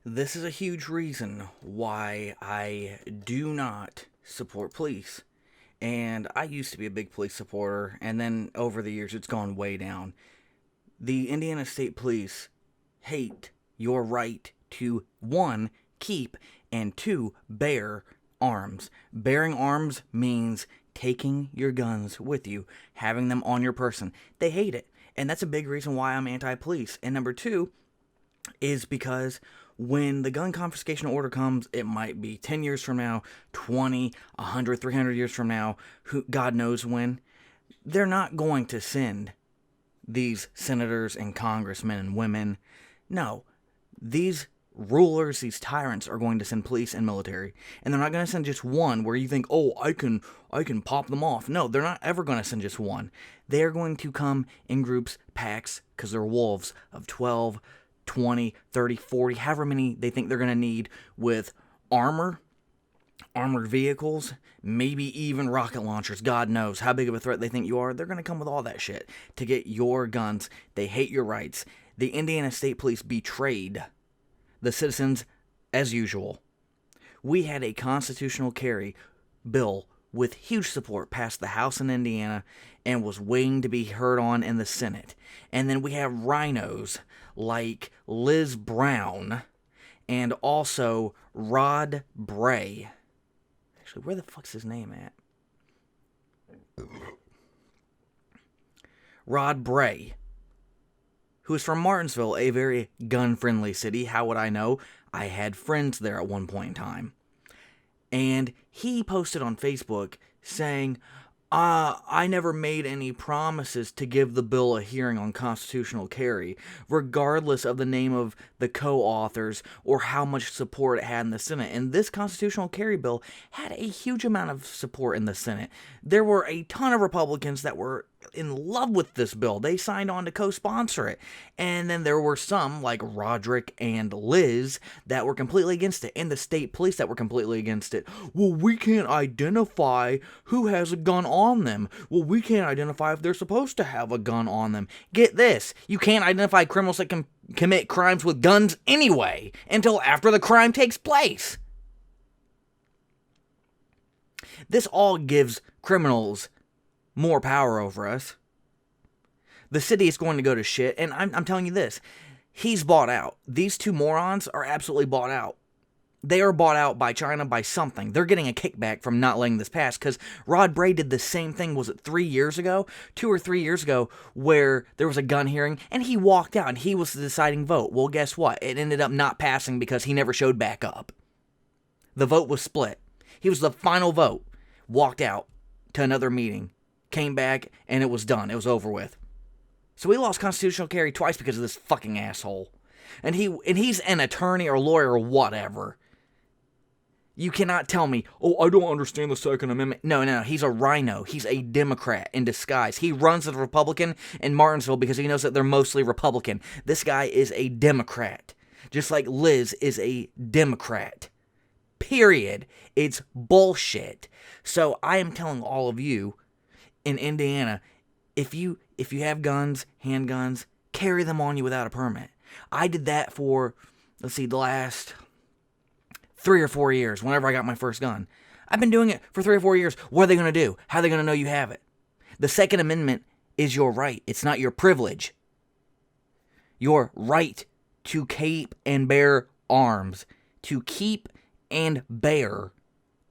This is a huge reason why I do not support police. And I used to be a big police supporter, and then over the years it's gone way down. The Indiana State Police hate your right to, one, keep, and two, bear arms. Bearing arms means taking your guns with you, having them on your person. They hate it. And that's a big reason why I'm anti-police. And number two is because when the gun confiscation order comes, it might be 10 years from now, 20, 100, 300 years from now, God knows when. They're not going to send these senators and congressmen and women. No, these rulers, these tyrants are going to send police and military. And they're not going to send just one where you think, oh, I can pop them off. No, they're not ever going to send just one. They're going to come in groups, packs, because they're wolves of 12, 20, 30, 40, however many they think they're going to need, with armored vehicles, maybe even rocket launchers. God knows how big of a threat they think you are. They're going to come with all that shit to get your guns. They hate your rights. The Indiana State Police betrayed the citizens as usual. We had a constitutional carry bill with huge support passed the House in Indiana and was waiting to be heard on in the Senate. And then we have rhinos like Liz Brown and also Rod Bray. Actually, where the fuck's his name at? Rod Bray, who is from Martinsville, a very gun-friendly city. How would I know? I had friends there at one point in time. And he posted on Facebook saying, I never made any promises to give the bill a hearing on constitutional carry, regardless of the name of the co-authors or how much support it had in the Senate. And this constitutional carry bill had a huge amount of support in the Senate. There were a ton of Republicans that were in love with this bill. They signed on to co-sponsor it. And then there were some, like Roderick and Liz, that were completely against it, and the state police that were completely against it. Well, we can't identify who has a gun on them. Well, we can't identify if they're supposed to have a gun on them. Get this, you can't identify criminals that can commit crimes with guns anyway, until after the crime takes place. This all gives criminals more power over us. The city is going to go to shit, and I'm telling you this, he's bought out. These two morons are absolutely bought out. They are bought out by China, by something. They're getting a kickback from not letting this pass, because Rod Bray did the same thing, was it 3 years ago? 2 or 3 years ago, where there was a gun hearing, and he walked out, and he was the deciding vote. Well, guess what? It ended up not passing because he never showed back up. The vote was split. He was the final vote, walked out to another meeting, came back, and it was done. It was over with. So we lost constitutional carry twice because of this fucking asshole. And he's an attorney or lawyer or whatever. You cannot tell me, oh, I don't understand the Second Amendment. No, he's a rhino. He's a Democrat in disguise. He runs as a Republican in Martinsville because he knows that they're mostly Republican. This guy is a Democrat. Just like Liz is a Democrat. Period. It's bullshit. So I am telling all of you in Indiana, if you have guns, handguns, carry them on you without a permit. I did that for, the last 3 or 4 years, whenever I got my first gun. I've been doing it for 3 or 4 years. What are they going to do? How are they going to know you have it? The Second Amendment is your right. It's not your privilege. Your right to keep and bear arms. To keep and bear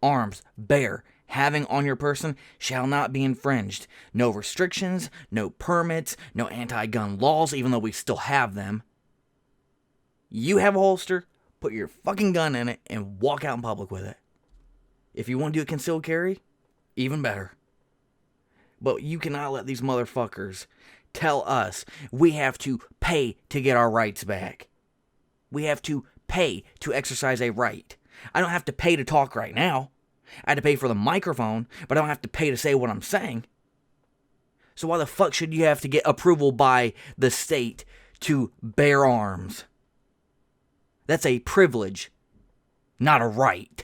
arms. Bear. Having on your person shall not be infringed. No restrictions, no permits, no anti-gun laws, even though we still have them. You have a holster, put your fucking gun in it, and walk out in public with it. If you want to do a concealed carry, even better. But you cannot let these motherfuckers tell us we have to pay to get our rights back. We have to pay to exercise a right. I don't have to pay to talk right now. I had to pay for the microphone, but I don't have to pay to say what I'm saying. So why the fuck should you have to get approval by the state to bear arms? That's a privilege, not a right.